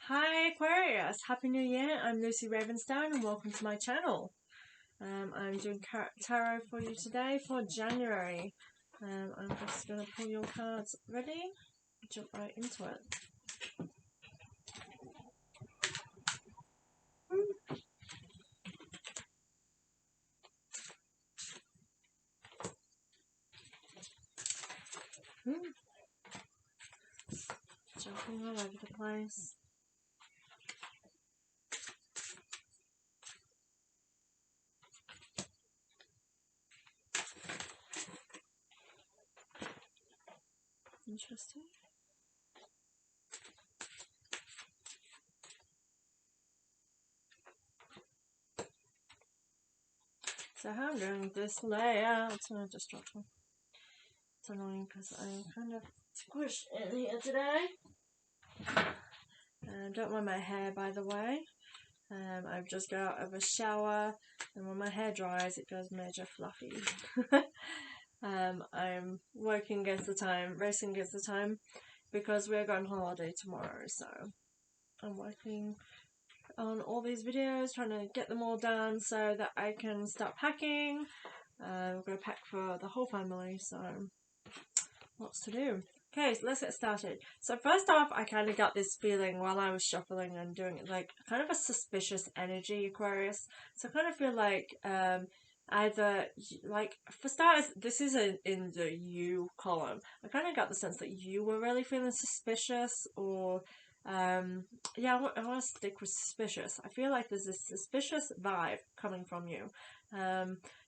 Hi Aquarius, Happy New Year. I'm Lucy Ravenstone and welcome to my channel. I'm doing tarot for you today for January. I'm just going to pull your cards. Ready? Jump right into it. Jumping all over the place. Interesting. So how I'm doing this layout, I just dropped one. It's annoying because I'm kind of squished in here today. Don't mind my hair, by the way. I've just got out of a shower, and when my hair dries it goes major fluffy. I'm working against the time, racing against the time, because we're going on holiday tomorrow, so I'm working on all these videos, trying to get them all done so that I can start packing. We're going to pack for the whole family, so lots to do. Okay, so let's get started. So first off, I kind of got this feeling while I was shuffling and doing it, like kind of a suspicious energy, Aquarius. So I kind of feel like either, like, for starters, this is in the you column. I kind of got the sense that you were really feeling suspicious, or yeah, I want to stick with suspicious. I feel like there's this suspicious vibe coming from you.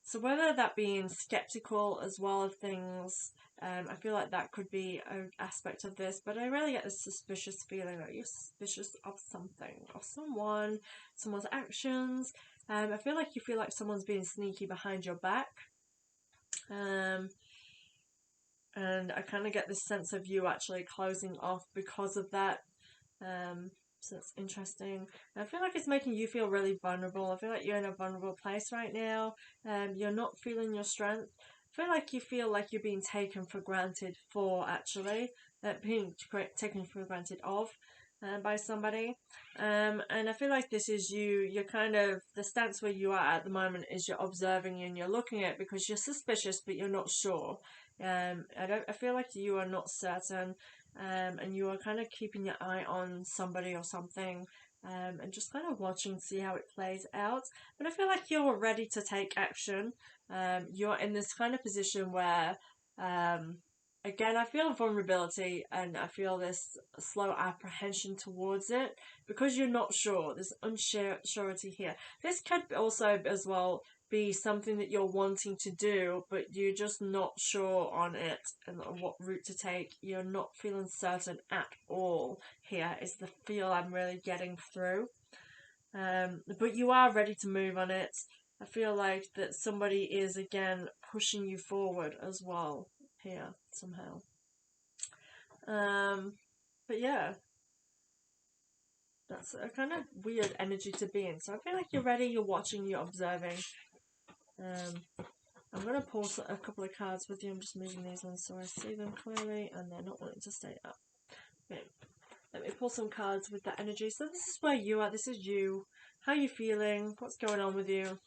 So whether that being skeptical as well of things, I feel like that could be an aspect of this, but I really get this suspicious feeling that you're suspicious of something, of someone, someone's actions. I feel like someone's being sneaky behind your back. And I kind of get this sense of you actually closing off because of that. So it's interesting. I feel like it's making you feel really vulnerable. I feel like you're in a vulnerable place right now. You're not feeling your strength. I feel like you feel like you're being taken for granted for actually being taken for granted of by somebody. And I feel like this is you're kind of, the stance where you are at the moment is you're observing and you're looking at it because you're suspicious but you're not sure. I feel like you are not certain. And you are kind of keeping your eye on somebody or something, and just kind of watching, see how it plays out. But I feel like you're ready to take action. You're in this kind of position where, again, I feel vulnerability and I feel this slow apprehension towards it because you're not sure. There's unsurety here. This could also, as well, be something that you're wanting to do, but you're just not sure on it and what route to take. You're not feeling certain at all here, is the feel I'm really getting through. But you are ready to move on it. I feel like that somebody is again pushing you forward as well here somehow. But yeah, that's a kind of weird energy to be in. So I feel like you're ready, you're watching, you're observing. I'm going to pull a couple of cards with you. I'm just moving these ones so I see them clearly and they're not wanting to stay up. Okay. Let me pull some cards with that energy. So this is where you are. This is you. How are you feeling? What's going on with you?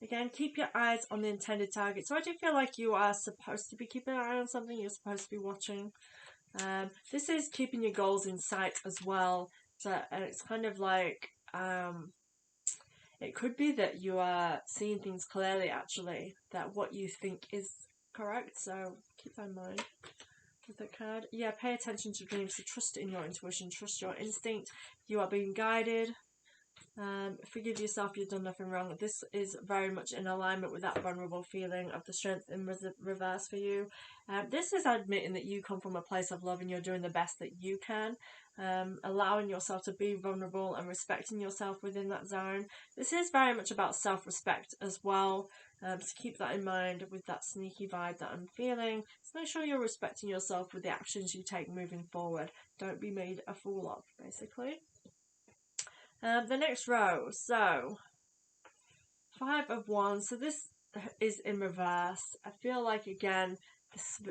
Again, keep your eyes on the intended target. So I do feel like you are supposed to be keeping an eye on something. You're supposed to be watching. This is keeping your goals in sight as well. So it's kind of like, it could be that you are seeing things clearly, actually, that what you think is correct. So keep that in mind with the card. Yeah, pay attention to dreams. So trust in your intuition. Trust your instinct. You are being guided. Forgive yourself, you've done nothing wrong. This is very much in alignment with that vulnerable feeling of the strength in reverse for you. This is admitting that you come from a place of love and you're doing the best that you can. Allowing yourself to be vulnerable and respecting yourself within that zone. This is very much about self-respect as well. So keep that in mind with that sneaky vibe that I'm feeling. So make sure you're respecting yourself with the actions you take moving forward. Don't be made a fool of, basically. The next row, so 5 of Wands. So this is in reverse. I feel like, again,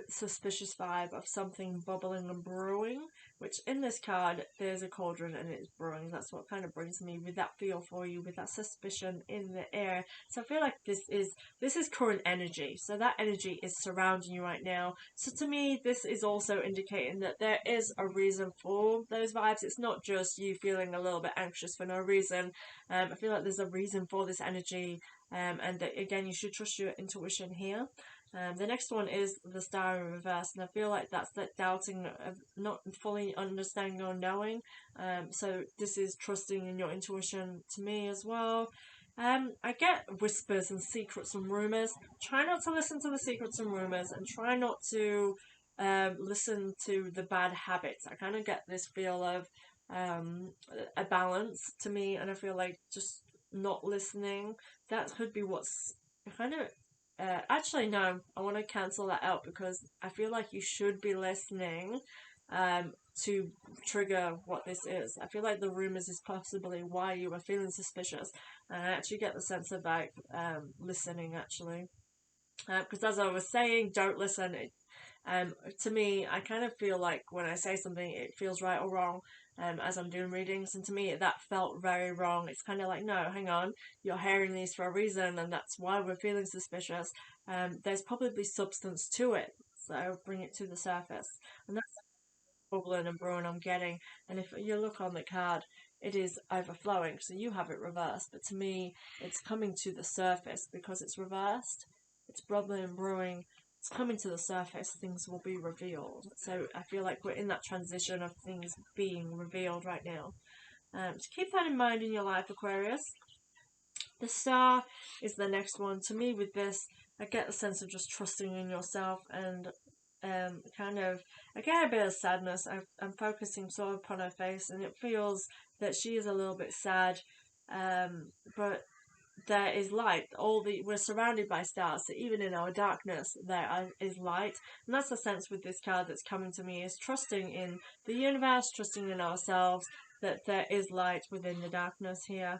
suspicious vibe of something bubbling and brewing, which in this card there's a cauldron and it's brewing. That's what kind of brings me with that feel for you, with that suspicion in the air. So I feel like this is current energy, so that energy is surrounding you right now. So to me, this is also indicating that there is a reason for those vibes. It's not just you feeling a little bit anxious for no reason. I feel like there's a reason for this energy, and that again, you should trust your intuition here. The next one is the Star in reverse, and I feel like that's that doubting of not fully understanding or knowing. So this is trusting in your intuition to me as well. I get whispers and secrets and rumors. Try not to listen to the secrets and rumors, and try not to listen to the bad habits. I kind of get this feel of a balance to me, and I feel like just not listening, that could be what's kind of actually, no, I want to cancel that out because I feel like you should be listening to trigger what this is. I feel like the rumors is possibly why you were feeling suspicious, and I actually get the sense of like listening actually. Because as I was saying, don't listen. To me, I kind of feel like when I say something, it feels right or wrong. As I'm doing readings, and to me, that felt very wrong. It's kind of like, no, hang on, you're hearing these for a reason, and that's why we're feeling suspicious. There's probably substance to it, so bring it to the surface, and that's bubbling and brewing I'm getting. And if you look on the card, it is overflowing, so you have it reversed. But to me, it's coming to the surface because it's reversed. It's bubbling and brewing. It's coming to the surface. Things will be revealed. So I feel like we're in that transition of things being revealed right now. So keep that in mind in your life, Aquarius. The Star is the next one. To me, with this, I get the sense of just trusting in yourself and kind of, I get a bit of sadness. I'm focusing sort of upon her face, and it feels that she is a little bit sad, but there is light. We're surrounded by stars, so even in our darkness is light, and that's the sense with this card that's coming to me, is trusting in the universe, trusting in ourselves, that there is light within the darkness here.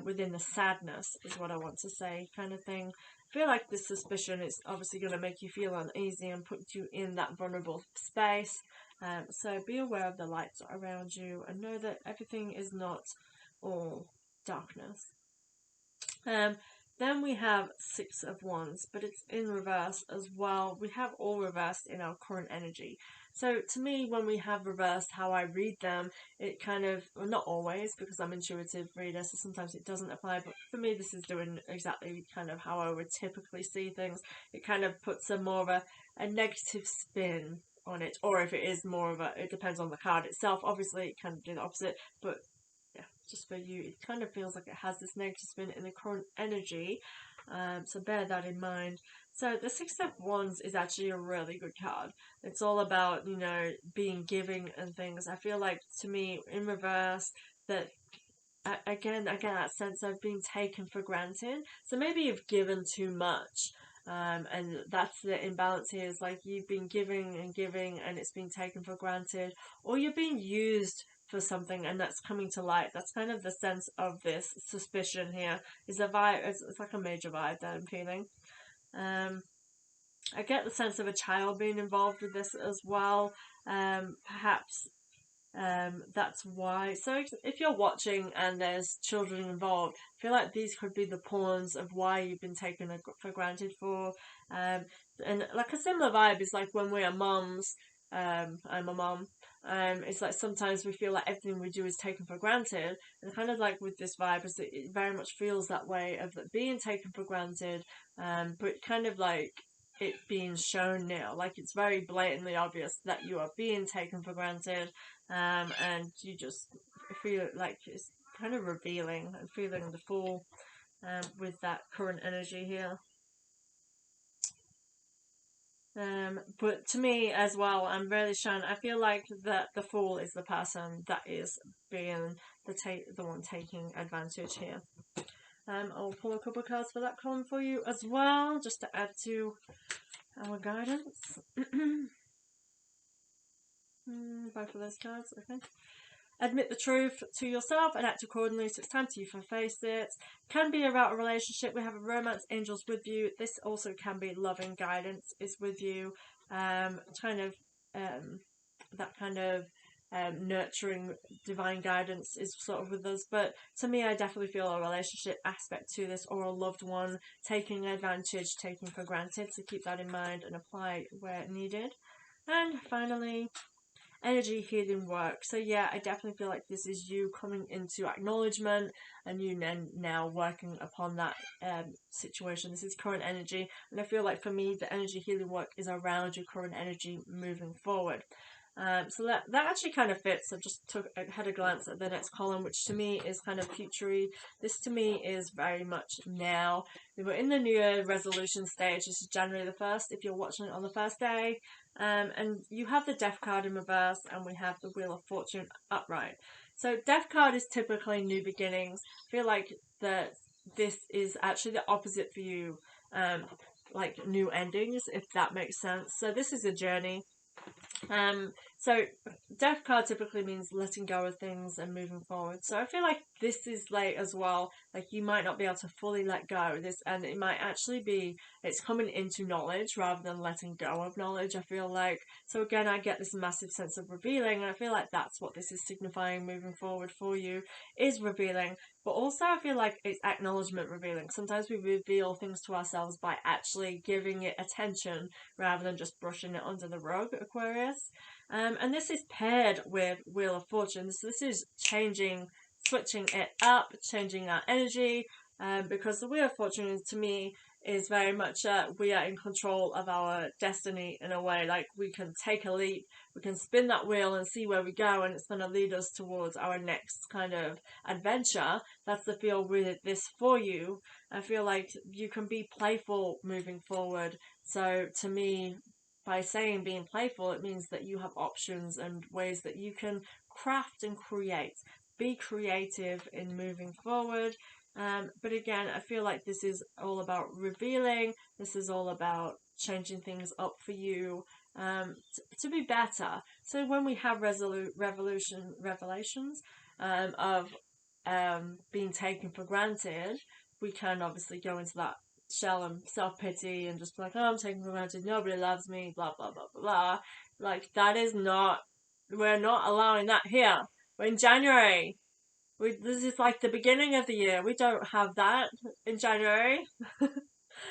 Within the sadness is what I want to say, kind of thing. I feel like this suspicion is obviously going to make you feel uneasy and put you in that vulnerable space. So be aware of the lights around you and know that everything is not all darkness. Then we have Six of Wands, but it's in reverse as well. We have all reversed in our current energy. So to me, when we have reversed how I read them, it kind of, well, not always, because I'm intuitive reader, so sometimes it doesn't apply, but for me this is doing exactly kind of how I would typically see things. It kind of puts a more of a negative spin on it, or if it is more of a, it depends on the card itself. Obviously it can do the opposite, but yeah, just for you, it kind of feels like it has this negative spin in the current energy, so bear that in mind. So the Six of Wands is actually a really good card. It's all about, you know, being giving and things. I feel like, to me, in reverse, that again, I get that sense of being taken for granted. So maybe you've given too much. And that's the imbalance here, is like you've been giving and giving and it's been taken for granted, or you're being used for something and that's coming to light. That's kind of the sense of this suspicion here. Is a vibe, it's like a major vibe that I'm feeling. I get the sense of a child being involved with this as well. Perhaps that's why. So if you're watching and there's children involved, I feel like these could be the pawns of why you've been taken for granted for. And like a similar vibe is like when we are mums. I'm a mum. It's like sometimes we feel like everything we do is taken for granted, and kind of like with this vibe, is that it very much feels that way of being taken for granted. But kind of like it being shown now, like it's very blatantly obvious that you are being taken for granted, and you just feel like it's kind of revealing and feeling the Fool, with that current energy here. But to me as well, I'm really shown. I feel like that the Fool is the person that is being the one taking advantage here. I'll pull a couple of cards for that column for you as well, just to add to our guidance. Both of those cards, okay. Admit the truth to yourself and act accordingly, so it's time to you to face it. Can be about a relationship. We have a romance, angels with you. This also can be loving guidance is with you. kind of that kind of nurturing divine guidance is sort of with us. But to me, I definitely feel a relationship aspect to this, or a loved one taking advantage, taking for granted. So keep that in mind and apply where needed. And finally, energy healing work. So yeah, I definitely feel like this is you coming into acknowledgement and you now working upon that situation. This is current energy, and I feel like for me the energy healing work is around your current energy moving forward. So that actually kind of fits. I just had a glance at the next column, which to me is kind of futury. This to me is very much now. We were in the New Year resolution stage. This is January the 1st, if you're watching it on the first day. And you have the Death card in reverse, and we have the Wheel of Fortune upright. So Death card is typically new beginnings. I feel like that this is actually the opposite for you, like new endings, if that makes sense. So this is a journey. So Death card typically means letting go of things and moving forward. So I feel like this is like as well, like you might not be able to fully let go this, and it might actually be it's coming into knowledge rather than letting go of knowledge. I feel like, so again, I get this massive sense of revealing, and I feel like that's what this is signifying moving forward for you, is revealing. But also I feel like it's acknowledgement revealing. Sometimes we reveal things to ourselves by actually giving it attention rather than just brushing it under the rug, Aquarius. And this is paired with Wheel of Fortune. So this is switching it up, changing our energy, because the Wheel of Fortune to me is very much we are in control of our destiny in a way. Like we can take a leap, we can spin that wheel and see where we go, and it's going to lead us towards our next kind of adventure. That's the feel with this for you. I feel like you can be playful moving forward. So to me, by saying being playful, it means that you have options and ways that you can craft and create. Be creative in moving forward. But again, I feel like this is all about revealing. This is all about changing things up for you to be better. So when we have revelations of being taken for granted, we can obviously go into that shell and self-pity and just be like, oh, I'm taken for granted, nobody loves me, blah blah blah blah blah. Like that is not, we're not allowing that here. We're in January. This is like the beginning of the year. We don't have that in January.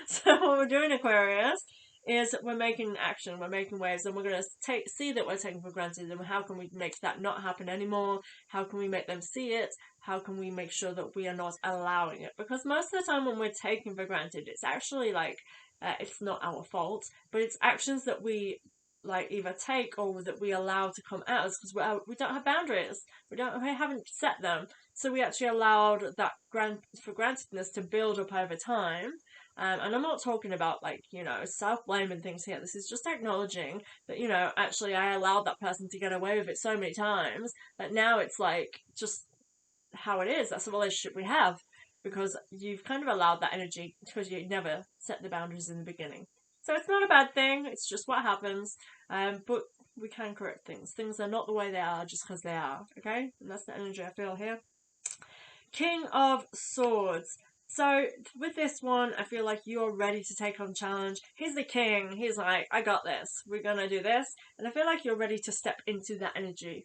So what we're doing, Aquarius, is we're making action, we're making waves, and we're going to see that we're taken for granted, and how can we make that not happen anymore? How can we make them see it? How can we make sure that we are not allowing it? Because most of the time when we're taken for granted, it's actually like, it's not our fault, but it's actions that we like either take or that we allow to come at us because we don't have boundaries. We haven't set them. So we actually allowed that for grantedness to build up over time. And I'm not talking about like, self-blame and things here. This is just acknowledging that, actually I allowed that person to get away with it so many times that now it's like just how it is. That's the relationship we have, because you've kind of allowed that energy because you never set the boundaries in the beginning. So it's not a bad thing. It's just what happens. But we can correct things. Things are not the way they are just because they are. Okay? And that's the energy I feel here. King of Swords. So with this one, I feel like you're ready to take on challenge. He's the king. He's like, I got this. We're going to do this. And I feel like you're ready to step into that energy.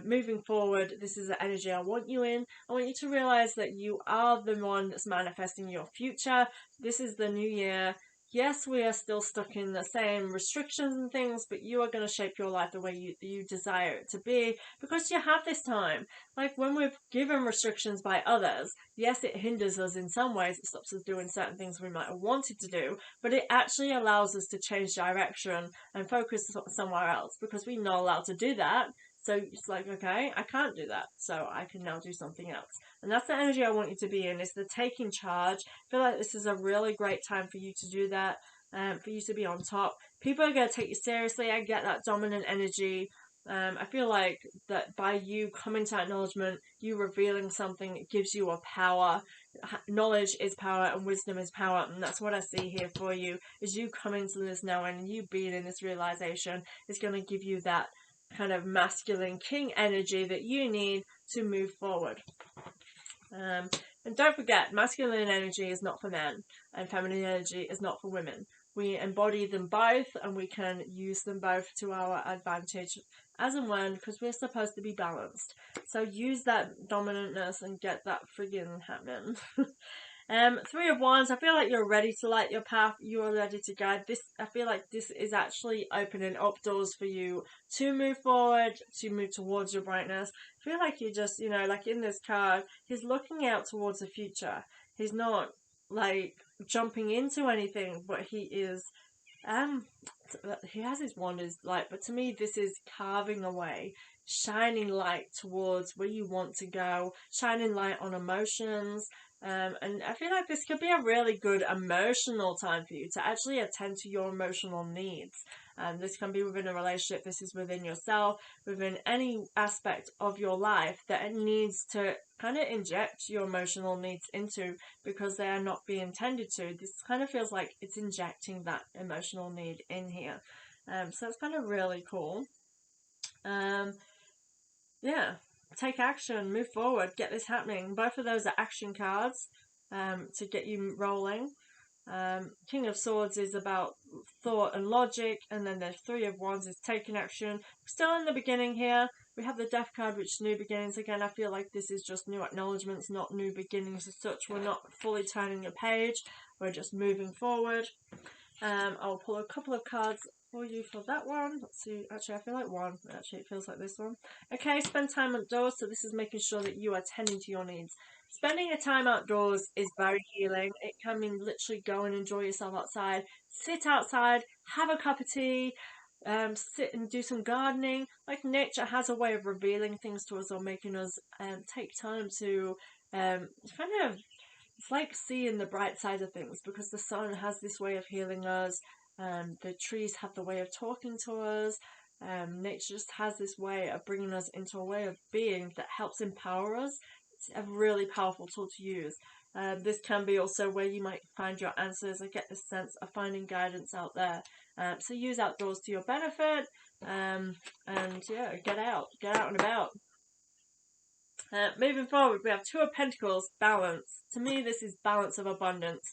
Moving forward, this is the energy I want you in. I want you to realize that you are the one that's manifesting your future. This is the new year. Yes, we are still stuck in the same restrictions and things, but you are going to shape your life the way you desire it to be, because you have this time. Like when we're given restrictions by others, yes, it hinders us in some ways. It stops us doing certain things we might have wanted to do, but it actually allows us to change direction and focus somewhere else, because we're not allowed to do that. So it's like, okay, I can't do that, so I can now do something else. And that's the energy I want you to be in, is the taking charge. I feel like this is a really great time for you to do that, for you to be on top. People are going to take you seriously. I get that dominant energy. I feel like that by you coming to acknowledgement, you revealing something, it gives you a power. Knowledge is power and wisdom is power, and that's what I see here for you, is you coming to this now and you being in this realization is going to give you that kind of masculine king energy that you need to move forward. And don't forget, masculine energy is not for men and feminine energy is not for women. we embody them both and we can use them both to our advantage as and when, because we're supposed to be balanced. So use that dominantness and get that friggin' happening. Three of Wands, I feel like you're ready to light your path. You are ready to guide this. I feel like this is actually opening up doors for you to move forward, to move towards your brightness. I feel like you just, you know, like in this card, he's looking out towards the future. He's not like jumping into anything, but he has his wand as light, but to me this is carving away, shining light towards where you want to go, shining light on emotions. And I feel like this could be a really good emotional time for you to actually attend to your emotional needs. This can be within a relationship, this is within yourself, within any aspect of your life that it needs to kind of inject your emotional needs into, because they are not being tended to. This kind of feels like it's injecting that emotional need in here. So it's kind of really cool. Yeah, take action, move forward, get this happening. Both of those are action cards to get you rolling. King of Swords is about thought and logic, and then the Three of Wands is taking action. We're still in the beginning here. We have the Death card, which is new beginnings. Again, I feel like this is just new acknowledgements, not new beginnings as such. We're not fully turning a page. We're just moving forward. I'll pull a couple of cards for you for that one. Let's see. Actually, I feel like one. Actually, it feels like this one. Okay, spend time outdoors. So this is making sure that you are tending to your needs. Spending a time outdoors is very healing. It can mean literally go and enjoy yourself outside. Sit outside, have a cup of tea, sit and do some gardening. Like, nature has a way of revealing things to us or making us take time to kind of, it's like seeing the bright side of things, because the sun has this way of healing us. The trees have the way of talking to us. Nature just has this way of bringing us into a way of being that helps empower us. It's a really powerful tool to use. This can be also where you might find your answers. I get this sense of finding guidance out there. So use outdoors to your benefit. And yeah, get out and about. Moving forward, we have Two of Pentacles, balance. To me, this is balance of abundance.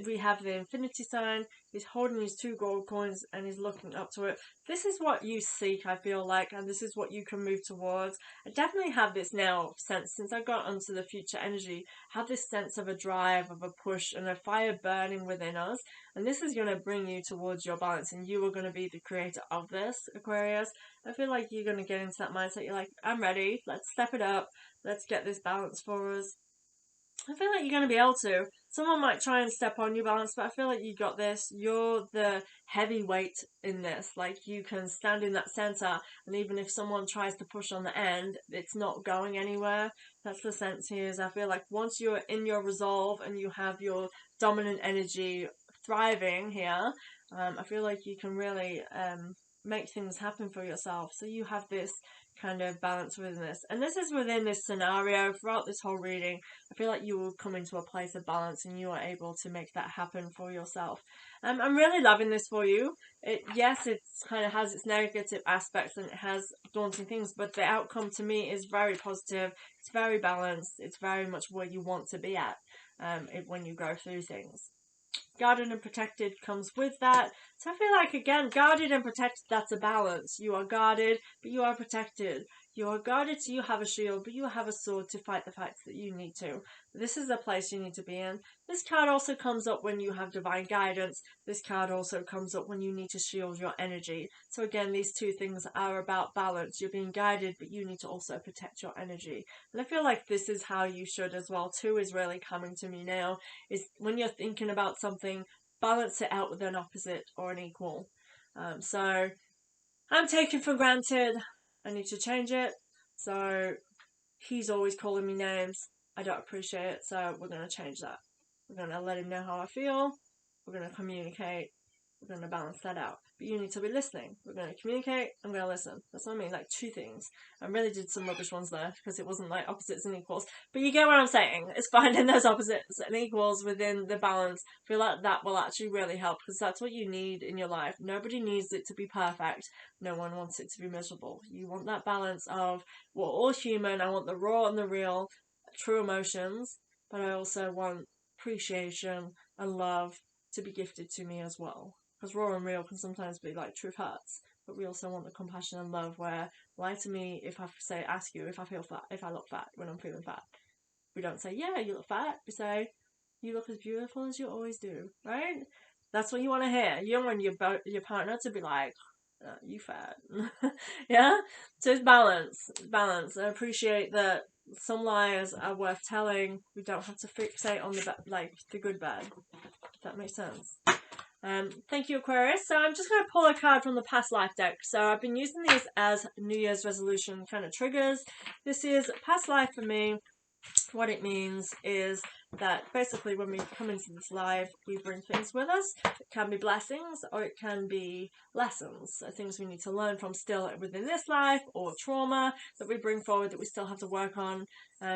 We have the infinity sign. He's holding his 2 gold coins and he's looking up to it. This is what you seek, I feel like, and this is what you can move towards. I definitely have this now sense, since I got onto the future energy, I have this sense of a drive, of a push, and a fire burning within us. And this is going to bring you towards your balance, and you are going to be the creator of this, Aquarius. I feel like you're going to get into that mindset. You're like, I'm ready. Let's step it up. Let's get this balance for us. I feel like you're going to be able to. Someone might try and step on your balance, but I feel like you got this. You're the heavyweight in this. Like, you can stand in that center, and even if someone tries to push on the end, it's not going anywhere. That's the sense here. Is I feel like once you're in your resolve and you have your dominant energy thriving here, I feel like you can really make things happen for yourself. So you have this kind of balance within this, and this is within this scenario. Throughout this whole reading, I feel like you will come into a place of balance and you are able to make that happen for yourself. I'm really loving this for you. Yes, it kind of has its negative aspects and it has daunting things, but the outcome to me is very positive. It's very balanced. It's very much where you want to be at when you go through things. Guarded and protected comes with that. So I feel like, again, guarded and protected, that's a balance. You are guarded, but you are protected. You are guarded, so you have a shield, but you have a sword to fight the fights that you need to. This is the place you need to be in. This card also comes up when you have divine guidance. This card also comes up when you need to shield your energy. So again, these two things are about balance. You're being guided, but you need to also protect your energy. And I feel like this is how you should as well. Two is really coming to me now, is when you're thinking about something, balance it out with an opposite or an equal. So I'm taken for granted. I need to change it. So he's always calling me names. I don't appreciate it. So we're going to change that. We're going to let him know how I feel. We're going to communicate. We're going to balance that out. But you need to be listening. We're going to communicate. I'm going to listen. That's what I mean. Like, two things. I really did some rubbish ones there because it wasn't like opposites and equals. But you get what I'm saying. It's finding those opposites and equals within the balance. I feel like that will actually really help, because that's what you need in your life. Nobody needs it to be perfect. No one wants it to be miserable. You want that balance of, we're all human. I want the raw and the real, true emotions. But I also want appreciation and love to be gifted to me as well. Because raw and real can sometimes be like truth hurts, but we also want the compassion and love where lie to me if I say, ask you if I feel fat, if I look fat when I'm feeling fat. We don't say, yeah, you look fat. We say, you look as beautiful as you always do, right? That's what you want to hear. You don't want your partner to be like, you fat. Yeah? So it's balance. Balance. I appreciate that some lies are worth telling. We don't have to fixate on the good bad. If that makes sense. Thank you, Aquarius. So I'm just going to pull a card from the past life deck. So I've been using these as New Year's resolution kind of triggers. This is past life for me. What it means is that basically when we come into this life, we bring things with us. It can be blessings or it can be lessons, so things we need to learn from still within this life, or trauma that we bring forward that we still have to work on,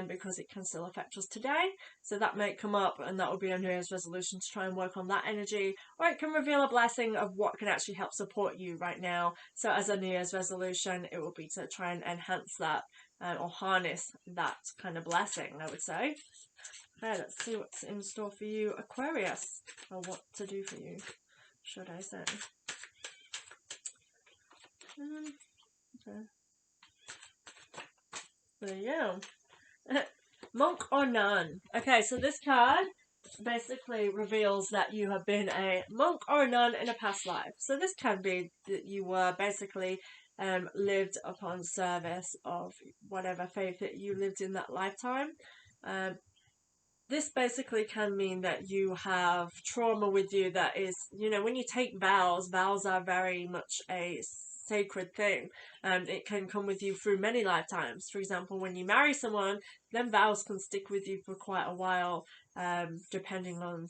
because it can still affect us today. So that may come up, and that will be a New Year's resolution to try and work on that energy, or it can reveal a blessing of what can actually help support you right now. So as a New Year's resolution, it will be to try and enhance that, or harness that kind of blessing, I would say. Okay, let's see what's in store for you, Aquarius, or what to do for you, should I say. Okay. There you go. Monk or nun. Okay, so this card basically reveals that you have been a monk or a nun in a past life. So this can be that you were basically lived upon service of whatever faith that you lived in that lifetime. This basically can mean that you have trauma with you that is, when you take vows are very much a sacred thing, and it can come with you through many lifetimes. For example, when you marry someone, then vows can stick with you for quite a while, depending on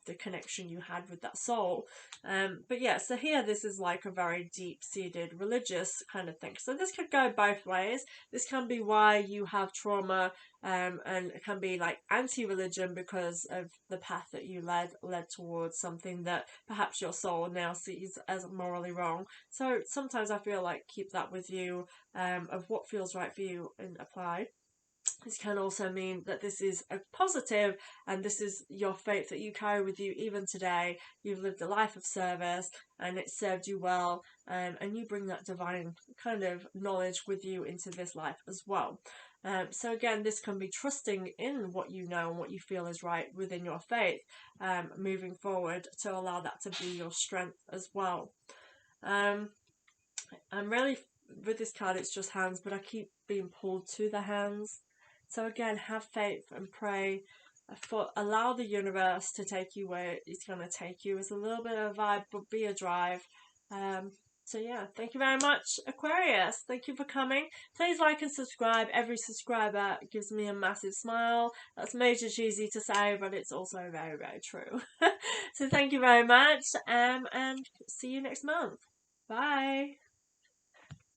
the connection you had with that soul. But yeah, so here this is like a very deep-seated religious kind of thing. So this could go both ways. This can be why you have trauma, and it can be like anti-religion because of the path that you led towards something that perhaps your soul now sees as morally wrong. So sometimes I feel like keep that with you, of what feels right for you, and apply. This can also mean that this is a positive, and this is your faith that you carry with you even today. You've lived a life of service and it served you well, and you bring that divine kind of knowledge with you into this life as well. So again, this can be trusting in what you know and what you feel is right within your faith, moving forward, to allow that to be your strength as well. I'm really, with this card it's just hands, but I keep being pulled to the hands. So again, have faith and pray for, allow the universe to take you where it's going to take you. It's a little bit of a vibe, but be a drive. So yeah, thank you very much, Aquarius. Thank you for coming. Please like and subscribe. Every subscriber gives me a massive smile. That's major cheesy to say, but it's also very, very true. So thank you very much, and see you next month. Bye.